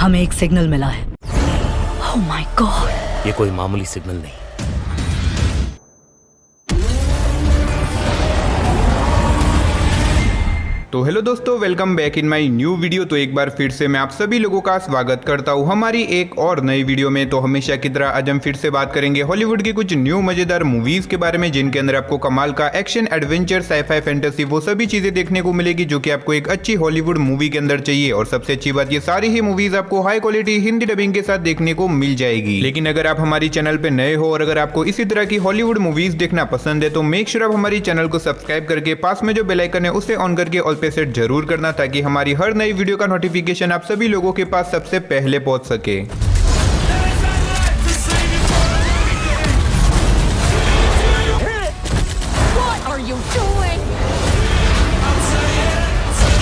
हमें एक सिग्नल मिला है। ओह माय गॉड, ये कोई मामूली सिग्नल नहीं। तो हेलो दोस्तों, welcome back in my new video. तो एक बार फिर से मैं आप सभी लोगों का स्वागत करता हूं हमारी एक और नई वीडियो में। तो हमेशा की तरह आज हम फिर से बात करेंगे हॉलीवुड की कुछ न्यू मजेदार मूवीज के बारे में, जिनके अंदर आपको कमाल का एक्शन, एडवेंचर, साईफाई, फैंटेसी वो सभी चीजें देखने को मिलेगी जो कि आपको एक अच्छी हॉलीवुड मूवी के अंदर चाहिए। और सबसे अच्छी बात, ये सारी ही मूवीज आपको हाई क्वालिटी हिंदी डबिंग के साथ देखने को मिल जाएगी। लेकिन अगर आप हमारी चैनल पे नए हो और अगर आपको इसी तरह की हॉलीवुड मूवीज देखना पसंद है तो मेक श्योर आप हमारी चैनल को सब्सक्राइब करके पास में जो बेल आइकन है उसे ऑन करके ऑल पे सेट जरूर करना, ताकि हमारी हर नई वीडियो का नोटिफिकेशन आप सभी लोगों के पास सबसे पहले पहुंच सके।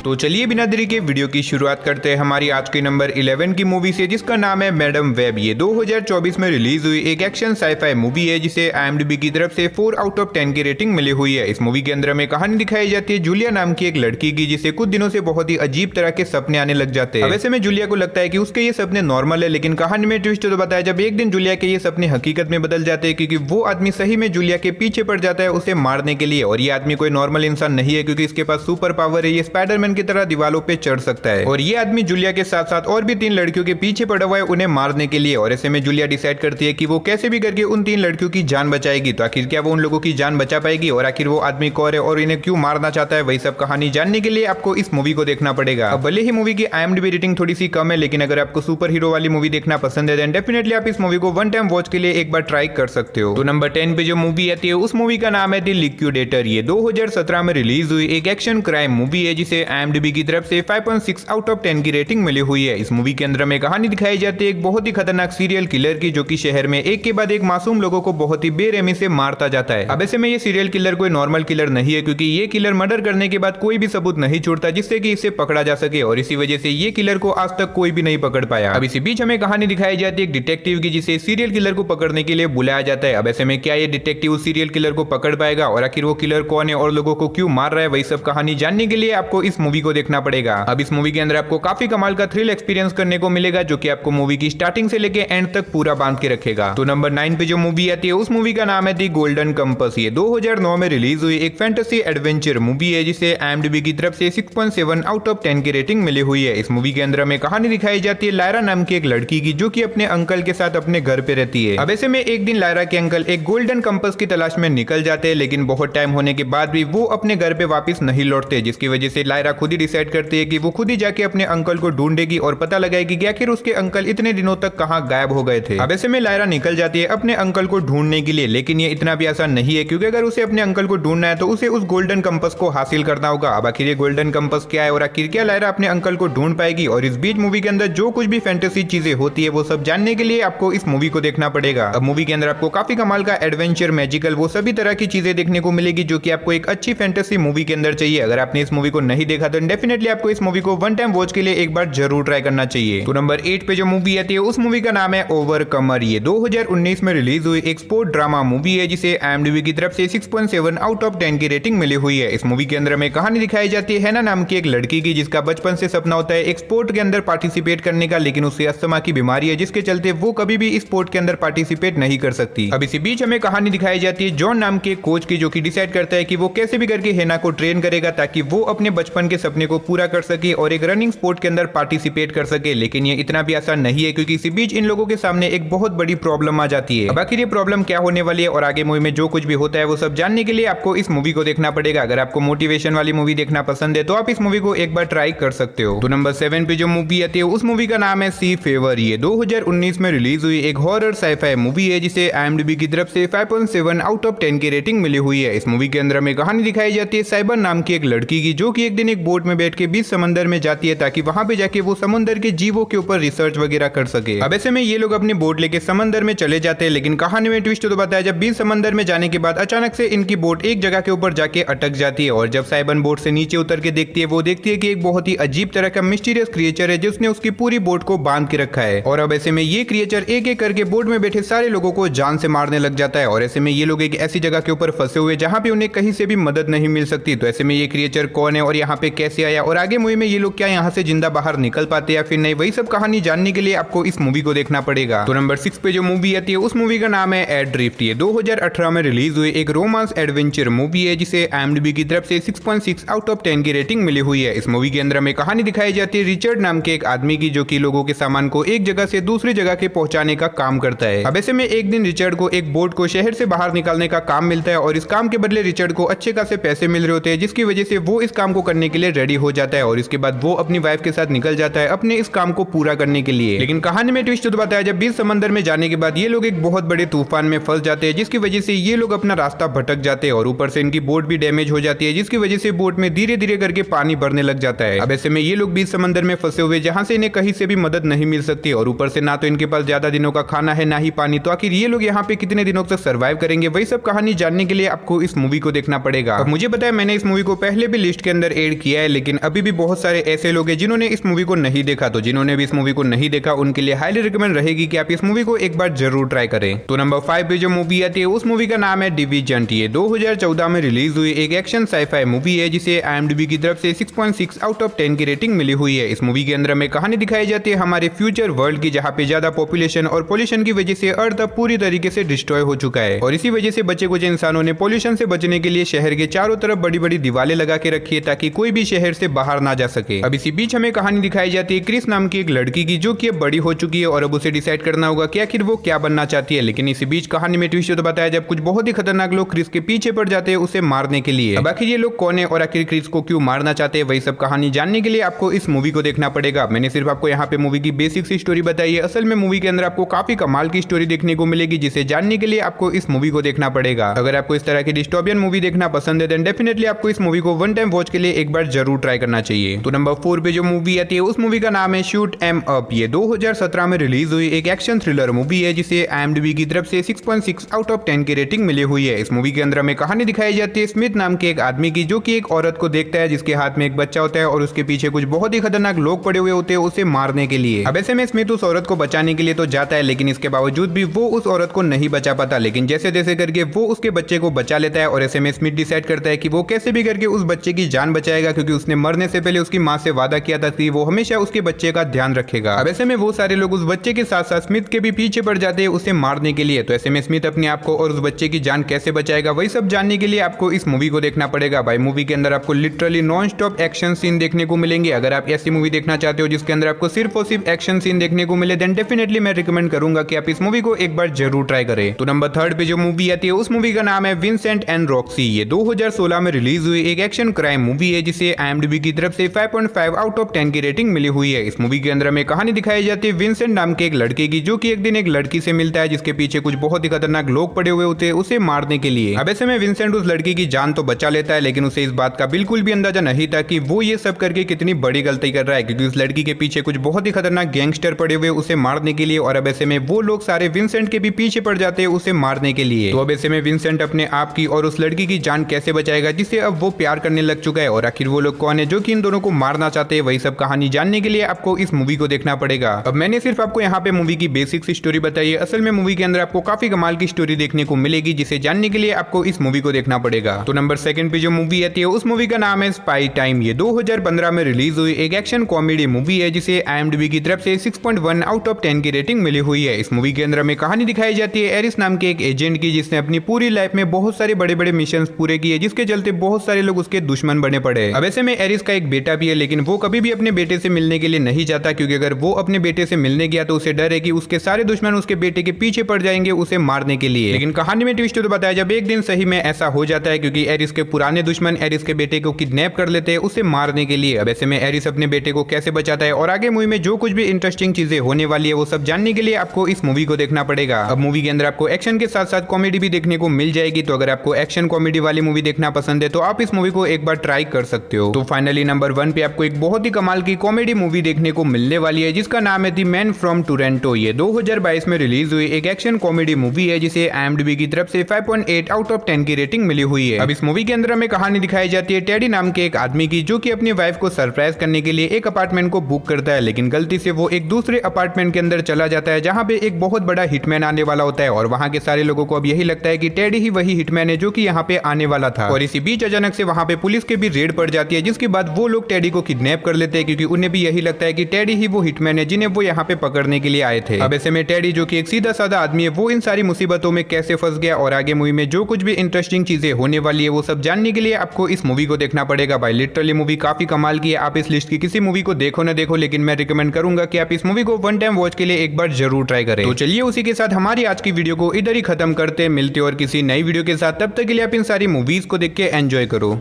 तो चलिए बिना देरी के वीडियो की शुरुआत करते हैं हमारी आज की नंबर 11 की मूवी से, जिसका नाम है मैडम वेब। ये 2024 में रिलीज हुई एक एक्शन साईफाई मूवी है जिसे IMDb की तरफ से 4 आउट ऑफ 10 की रेटिंग मिली हुई है। इस मूवी के अंदर हमें कहानी दिखाई जाती है जूलिया नाम की एक लड़की की, जिसे कुछ दिनों से बहुत ही अजीब तरह के सपने आने लग जाते हैं। वैसे में जूलिया को लगता है कि उसके ये सपने नॉर्मल है, लेकिन कहानी में ट्विस्ट तो बताया जब एक दिन जूलिया के ये सपने हकीकत में बदल जाते हैं, क्योंकि वो आदमी सही में जूलिया के पीछे पड़ जाता है उसे मारने के लिए। और ये आदमी कोई नॉर्मल इंसान नहीं है, क्योंकि इसके पास सुपर पावर है, ये स्पाइडरमैन की तरह दीवालों पे चढ़ सकता है। और ये आदमी जूलिया के साथ साथ और भी 3 लड़कियों के पीछे पड़ा हुआ है उन्हें मारने के लिए। और ऐसे में जूलिया डिसाइड करती है कि वो कैसे भी करके उन 3 लड़कियों की जान बचाएगी। तो आखिर क्या वो उन लोगों की जान बचा पाएगी, और आखिर वो आदमी कौन है और इन्हें क्यों मारना चाहता है, वही सब कहानी जानने के लिए आपको इस मूवी को देखना पड़ेगा। अब भले ही मूवी की IMDb रेटिंग थोड़ी सी कम है, लेकिन अगर आपको सुपर हीरो वाली मूवी देखना पसंद है देन डेफिनेटली आप इस मूवी को वन टाइम वॉच के लिए एक बार ट्राई कर सकते हो। तो नंबर 10 पे जो मूवी आती है उस मूवी का नाम है द लिक्विडेटर। ये 2017 में रिलीज हुई एक एक्शन क्राइम मूवी है जिसे IMDb की तरफ से 5.6 आउट ऑफ 10 की रेटिंग मिली हुई है। इस मूवी के अंदर हमें कहानी दिखाई जाती है एक बहुत ही खतरनाक सीरियल किलर की, जो कि शहर में एक के बाद एक मासूम लोगों को बहुत ही बेरहमी से मारता जाता है। अब ऐसे में ये सीरियल किलर कोई नॉर्मल किलर नहीं है, क्योंकि ये किलर मर्डर करने के बाद कोई भी सबूत नहीं छोड़ता जिससे कि इसे पकड़ा जा सके, और इसी वजह से ये किलर को आज तक कोई भी नहीं पकड़ पाया। अब इसी बीच हमें कहानी दिखाई जाती है एक डिटेक्टिव की, जिसे सीरियल किलर को पकड़ने के लिए बुलाया जाता है। अब ऐसे में क्या ये डिटेक्टिव उस सीरियल किलर को पकड़ पाएगा, और आखिर वो किलर कौन है और लोगों को क्यों मार रहा है, वही सब कहानी जानने के लिए आपको इस मूवी को देखना पड़ेगा। अब इस मूवी के अंदर आपको काफी कमाल का थ्रिल एक्सपीरियंस करने को मिलेगा, जो कि आपको मूवी की स्टार्टिंग से लेके एंड तक पूरा बांध के रखेगा। तो नंबर 9 पे जो मूवी आती है उस मूवी का नाम है दी गोल्डन कंपस। ये 2009 में रिलीज हुई एक फैंटेसी एडवेंचर मूवी है जिसे IMDb की तरफ से 6.7 आउट ऑफ 10 की रेटिंग मिली हुई है। इस मूवी के अंदर हमें कहानी दिखाई जाती है लायरा नाम की एक लड़की की, जो कि अपने अंकल के साथ अपने घर पे रहती है। अब ऐसे में एक दिन लायरा के अंकल एक गोल्डन कंपस की तलाश में निकल जाते हैं, लेकिन बहुत टाइम होने के बाद भी वो अपने घर पे वापस नहीं लौटते, जिसकी वजह से लायरा खुद ही डिसाइड करती है कि वो खुद ही जाके अपने अंकल को ढूंढेगी और पता लगाएगी कि आखिर उसके अंकल इतने दिनों तक कहां गायब हो गए थे। अब ऐसे में लायरा निकल जाती है अपने अंकल को ढूंढने के लिए, लेकिन ये इतना भी आसान नहीं है, क्योंकि अगर उसे अपने अंकल को ढूंढना है तो उसे उस गोल्डन कंपस को हासिल करना होगा। अब आखिर ये गोल्डन कंपस क्या है और आखिर क्या लायरा अपने अंकल को ढूंढ पाएगी, और इस बीच मूवी के अंदर जो कुछ भी फैंटेसी चीजें होती है वो सब जानने के लिए आपको इस मूवी को देखना पड़ेगा। अब मूवी के अंदर आपको काफी कमाल का एडवेंचर, मैजिकल वो सभी तरह की चीजें देखने को मिलेगी, जो कि आपको एक अच्छी फैंटेसी मूवी के अंदर चाहिए। अगर आपने इस मूवी को नहीं देखा तो डेफिनेटली आपको इस मूवी को वन टाइम वॉच के लिए एक बार जरूर ट्राई करना चाहिए। तो नंबर 8 पे जो मूवी आती है उस मूवी का नाम है ओवरकमर। ये 2019 में रिलीज हुई एक स्पोर्ट ड्रामा मूवी है जिसे IMDb की तरफ से 6.7 आउट ऑफ 10 की रेटिंग मिली हुई है। इस मूवी के अंदर हमें कहानी दिखाई जाती है हैना नाम की एक लड़की की, जिसका बचपन से सपना होता है एक स्पोर्ट के अंदर पार्टिसिपेट करने का, लेकिन उसे अस्थमा की बीमारी है जिसके चलते वो कभी भी इस स्पोर्ट के अंदर पार्टिसिपेट नहीं कर सकती। अब इसी बीच हमें कहानी दिखाई जाती है जॉन नाम के कोच की, जो कि डिसाइड करता है कि वो कैसे भी करके हैना को ट्रेन करेगा ताकि वो अपने बचपन के सपने को पूरा कर सके और एक रनिंग स्पोर्ट के अंदर पार्टिसिपेट कर सके। लेकिन ये इतना भी आसान नहीं है, क्योंकि इसी बीच इन लोगों के सामने एक बहुत बड़ी प्रॉब्लम आ जाती है। अब आखिर ये प्रॉब्लम क्या होने वाली है और आगे मूवी में जो कुछ भी होता है वो सब जानने के लिए आपको इस मूवी को देखना पड़ेगा। अगर आपको मोटिवेशन वाली मूवी देखना पसंद है तो आप इस मूवी को एक बार ट्राई कर सकते हो। तो नंबर 7 पे जो मूवी आती है उस मूवी का नाम है सी फेवर। ये 2019 में रिलीज हुई एक हॉरर साईफाई मूवी है जिसे IMDb की तरफ से 5.7 आउट ऑफ 10 की रेटिंग मिली हुई है। इस मूवी के अंदर हमें कहानी दिखाई जाती है साइबर नाम की एक लड़की की, जो कि एक दिन एक बोट में बैठ के बीच समंदर में जाती है ताकि वहां पे जाके वो समुद्र के जीवों के ऊपर रिसर्च वगैरह कर सके। अब ऐसे में ये लोग अपनी बोट लेके समंदर में चले जाते हैं, लेकिन कहानी में ट्विस्ट तो बताया जब बीच समंदर में जाने के बाद अचानक से इनकी बोट एक जगह के ऊपर जाके अटक जाती है, और जब साइबन बोट से नीचे उतर के देखती है वो देखती है कि एक बहुत ही अजीब तरह का मिस्टीरियस क्रिएचर है जिसने उसकी पूरी बोट को बांध के रखा है। और अब ऐसे में ये क्रिएचर एक एक करके बोट में बैठे सारे लोगों को जान से मारने लग जाता है, और ऐसे में ये लोग एक ऐसी जगह के ऊपर फंसे हुए जहां पे उन्हें कहीं से भी मदद नहीं मिल सकती। तो ऐसे में ये क्रिएचर कौन है और यहाँ पे कैसे आया और आगे मूवी में ये लोग क्या यहाँ से जिंदा बाहर निकल पाते या फिर नहीं, वही सब कहानी जानने के लिए आपको इस मूवी को देखना पड़ेगा। तो नंबर 6 पे जो मूवी आती है उस मूवी का नाम है एड्रिफ्ट। ये 2018 में रिलीज हुई एक रोमांस एडवेंचर मूवी है जिसे IMDb की तरफ से 6.6 आउट ऑफ 10 की रेटिंग मिली हुई है। इस मूवी के अंदर हमें कहानी दिखाई जाती है रिचर्ड नाम के एक आदमी की, जो कि लोगों के सामान को एक जगह से दूसरी जगह के पहुंचाने का काम करता है। अब ऐसे में एक दिन रिचर्ड को एक बोट को शहर से बाहर निकालने का काम मिलता है और इस काम के बदले रिचर्ड को अच्छे खासे पैसे मिल रहे होते हैं, जिसकी वजह से वो इस काम को करने के लिए रेडी हो जाता है और इसके बाद वो अपनी वाइफ के साथ निकल जाता है अपने इस काम को पूरा करने के लिए। लेकिन कहानी में ट्विस्ट तो बताया जब बीच समंदर में जाने के बाद ये लोग एक बहुत बड़े तूफान में फंस जाते हैं, जिसकी वजह से ये लोग अपना रास्ता भटक जाते हैं और ऊपर से इनकी बोट भी डैमेज हो जाती है, जिसकी वजह से बोट में धीरे धीरे करके पानी भरने लग जाता है। अब ऐसे में ये लोग बीच समंदर में फंसे हुए जहां से इन्हें कहीं से भी मदद नहीं मिल सकती और ऊपर से ना तो इनके पास ज्यादा दिनों का खाना है ना ही पानी, तो आखिर ये लोग यहाँ पे कितने दिनों तक सर्वाइव करेंगे, वही सब कहानी जानने के लिए आपको इस मूवी को देखना पड़ेगा। अब मुझे पता है मैंने इस मूवी को पहले भी लिस्ट के अंदर ऐड किया है, लेकिन अभी भी बहुत सारे ऐसे लोग हैं जिन्होंने इस मूवी को नहीं देखा, तो जिन्होंने भी इस मूवी को नहीं देखा उनके लिए हाईली रिकमेंड रहेगी कि आप इस मूवी को एक बार जरूर ट्राई करें। तो नंबर 5 पे जो मूवी आती है उस मूवी का नाम है डिविजन। ये 2014 में रिलीज हुई एक एक्शन साइफाई मूवी है जिसे IMDb की तरफ से 6.6 आउट ऑफ 10 की रेटिंग मिली हुई है। इस मूवी के अंदर हमें कहानी दिखाई जाती है हमारे फ्यूचर वर्ल्ड की, जहाँ पे ज्यादा पॉपुलेशन और पोल्यूशन की वजह से अर्थ अब पूरी तरीके से डिस्ट्रॉय हो चुका है और इसी वजह से बचे कुछ इंसानों ने पोल्यूशन से बचने के लिए शहर के चारों तरफ बड़ी बड़ी दीवारें लगा के रखी है ताकि कोई भी शहर से बाहर ना जा सके। अब इसी बीच हमें कहानी दिखाई जाती है क्रिस नाम की एक लड़की की, जो कि अब बड़ी हो चुकी है और अब उसे डिसाइड करना होगा कि आखिर वो क्या बनना चाहती है। लेकिन इसी बीच कहानी में ट्विस्ट तो बताया जब कुछ बहुत ही खतरनाक लोग क्रिस के पीछे पड़ जाते हैं उसे मारने के लिए। अब आखिर ये लोग कौन है और आखिर क्रिस को क्यों मारना चाहते हैं, वही सब कहानी जानने के लिए आपको इस मूवी को देखना पड़ेगा। मैंने सिर्फ आपको यहाँ पे मूवी की बेसिक सी स्टोरी बताई है, असल में मूवी के अंदर आपको काफी कमाल की स्टोरी देखने को मिलेगी, जिसे जानने के लिए आपको इस मूवी को देखना पड़ेगा। अगर आपको इस तरह की डिस्टोपियन मूवी देखना पसंद है देन डेफिनेटली आपको इस मूवी को वन टाइम वॉच के लिए एक बार जरूर ट्राई करना चाहिए। तो नंबर 4 पे जो मूवी आती है उस मूवी का नाम है शूट एम अप। ये 2017 में रिलीज हुई एक एक्शन थ्रिलर मूवी है जिसे IMDb की तरफ से 6.6 आउट ऑफ 10 की रेटिंग मिली हुई है। इस मूवी के अंदर हमें कहानी दिखाई जाती है स्मिथ नाम के एक आदमी की, जो कि एक औरत को देखता है जिसके हाथ में एक बच्चा होता है और उसके पीछे कुछ बहुत ही खतरनाक लोग पड़े हुए होते हैं उसे मारने के लिए। अब ऐसे में स्मिथ उस औरत को बचाने के लिए तो जाता है, लेकिन इसके बावजूद भी वो उस औरत को नहीं बचा पाता। लेकिन जैसे जैसे करके वो उसके बच्चे को बचा लेता है और ऐसे में स्मिथ डिसाइड करता है कि वो कैसे भी करके उस बच्चे की जान बचाएगा, क्योंकि उसने मरने से पहले उसकी माँ से वादा किया था कि वो हमेशा उसके बच्चे का ध्यान रखेगा। अब ऐसे में वो सारे लोग उस बच्चे के साथ साथ स्मिथ के भी पीछे पड़ जाते हैं उसे मारने के लिए। तो ऐसे में स्मिथ अपने आप को और उस बच्चे की जान कैसे बचाएगा, वही सब जानने के लिए आपको इस मूवी को देखना पड़ेगा। भाई मूवी के अंदर आपको literally non stop action scene देखने को मिलेंगे। अगर आप ऐसी मूवी देखना चाहते हो जिसके अंदर आपको सिर्फ और सिर्फ एक्शन सीन देखने को मिले देन डेफिनेटली मैं रिकमेंड करूंगा कि आप इस मूवी को एक बार जरूर ट्राई करें। तो नंबर 3 पे जो मूवी आती है उस मूवी का नाम है विंसेंट एंड रॉक्सी। ये 2016 में रिलीज हुई एक एक्शन क्राइम मूवी है जिसे IMDb की तरफ से 5.5 आउट ऑफ 10 की रेटिंग मिली हुई है। इस मूवी के अंदर हमें कहानी दिखाई जाती है विंसेंट नाम के एक लड़के की, जो कि एक दिन एक लड़की से मिलता है जिसके पीछे कुछ बहुत ही खतरनाक लोग पड़े हुए होते हैं उसे मारने के लिए। अब ऐसे में विंसेंट उस लड़की की जान तो बचा लेता है, लेकिन उसे इस बात का बिल्कुल भी अंदाजा नहीं था कि वो ये सब करके कितनी बड़ी गलती कर रहा है, क्योंकि उस लड़की के पीछे कुछ बहुत ही खतरनाक गैंगस्टर पड़े हुए उसे मारने के लिए। और अब ऐसे में वो लोग सारे विंसेंट के भी पीछे पड़ जाते हैं उसे मारने के लिए। तो अब ऐसे में विंसेंट अपने आप की और उस लड़की की जान कैसे बचाएगा जिसे अब वो प्यार करने लग चुका है, और आखिर वो लोग कौन है जो कि इन दोनों को मारना चाहते हैं, वही सब कहानी जानने के लिए आपको इस मूवी को देखना पड़ेगा। अब मैंने सिर्फ आपको यहाँ पे मूवी की बेसिक सी स्टोरी बताई है, असल में मूवी के अंदर आपको काफी कमाल की स्टोरी देखने को मिलेगी, जिसे जानने के लिए आपको इस मूवी को देखना पड़ेगा। तो नंबर 2 पे जो मूवी आती है उस मूवी का नाम है स्पाई टाइम। ये 2015 में रिलीज हुई एक एक्शन कॉमेडी मूवी है जिसे IMDb की तरफ से 6.1 आउट ऑफ 10 की रेटिंग मिली हुई है। इस मूवी के अंदर हमें कहानी दिखाई जाती है एरिस नाम के एक एजेंट की, जिसने अपनी पूरी लाइफ में बहुत सारे बड़े बड़े मिशन पूरे किए, जिसके चलते बहुत सारे लोग उसके दुश्मन बने पड़े। अब ऐसे में एरिस का एक बेटा भी है, लेकिन वो कभी भी अपने बेटे से मिलने के लिए नहीं जाता, क्योंकि अगर वो अपने बेटे से मिलने गया तो उसे डर है कि उसके सारे दुश्मन उसके बेटे के पीछे पड़ जाएंगे उसे मारने के लिए। लेकिन कहानी में ट्विस्ट तो बताया जब एक दिन सही में ऐसा हो जाता है, क्योंकि एरिस के पुराने दुश्मन एरिस के बेटे को किडनैप कर लेते हैं उसे मारने के लिए। अब ऐसे में एरिस अपने बेटे को कैसे बचाता है और आगे मूवी में जो कुछ भी इंटरेस्टिंग चीजें होने वाली है वो सब जानने के लिए आपको इस मूवी को देखना पड़ेगा। अब मूवी के अंदर आपको एक्शन के साथ साथ कॉमेडी भी देखने को मिल जाएगी, तो अगर आपको एक्शन कॉमेडी वाली मूवी देखना पसंद है तो आप इस मूवी को एक बार ट्राई कर सकते हो। तो फाइनली नंबर 1 पे आपको एक बहुत ही कमाल की कॉमेडी मूवी देखने को मिलने वाली है जिसका नाम है द मैन फ्रॉम टोरंटो। ये 2022 में रिलीज हुई एक एक्शन कॉमेडी मूवी है जिसे IMDb की तरफ से 5.8 आउट ऑफ 10 की रेटिंग मिली हुई है। अब इस मूवी के अंदर हमें कहानी दिखाई जाती है टेडी नाम के एक आदमी की, जो कि अपनी वाइफ को सरप्राइज करने के लिए एक अपार्टमेंट को बुक करता है, लेकिन गलती से वो एक दूसरे अपार्टमेंट के अंदर चला जाता है जहां पे एक बहुत बड़ा हिटमैन आने वाला होता है, और वहां के सारे लोगों को अब यही लगता है कि टेडी ही वही हिटमैन है जो कि यहाँ पे आने वाला था। और इसी बीच अचानक से वहां पे पुलिस के भी रेड पड़ जाती है, जिसके बाद वो लोग टेडी को किडनैप कर लेते हैं क्योंकि उन्हें भी यही लगता है कि टेडी ही वो हिटमैन है जिन्हें वो यहाँ पे पकड़ने के लिए आए थे। अब ऐसे में टेडी जो कि एक सीधा साधा आदमी है, वो इन सारी मुसीबतों में कैसे फंस गया और आगे मूवी में जो कुछ भी इंटरेस्टिंग चीजें होने वाली है वो सब जानने के लिए आपको इस मूवी को देखना पड़ेगा। भाई लिटरली मूवी काफी कमाल की है। आप इस लिस्ट की किसी मूवी को देखो ना देखो, लेकिन मैं रिकमेंड करूंगा कि आप इस मूवी को वन टाइम वॉच के लिए एक बार जरूर ट्राई करें। तो चलिए उसी के साथ हमारी आज की वीडियो को इधर ही खत्म करते हैं, मिलते और किसी नई वीडियो के साथ। तब तक के लिए आप इन सारी मूवीज को देख के एंजॉय करो।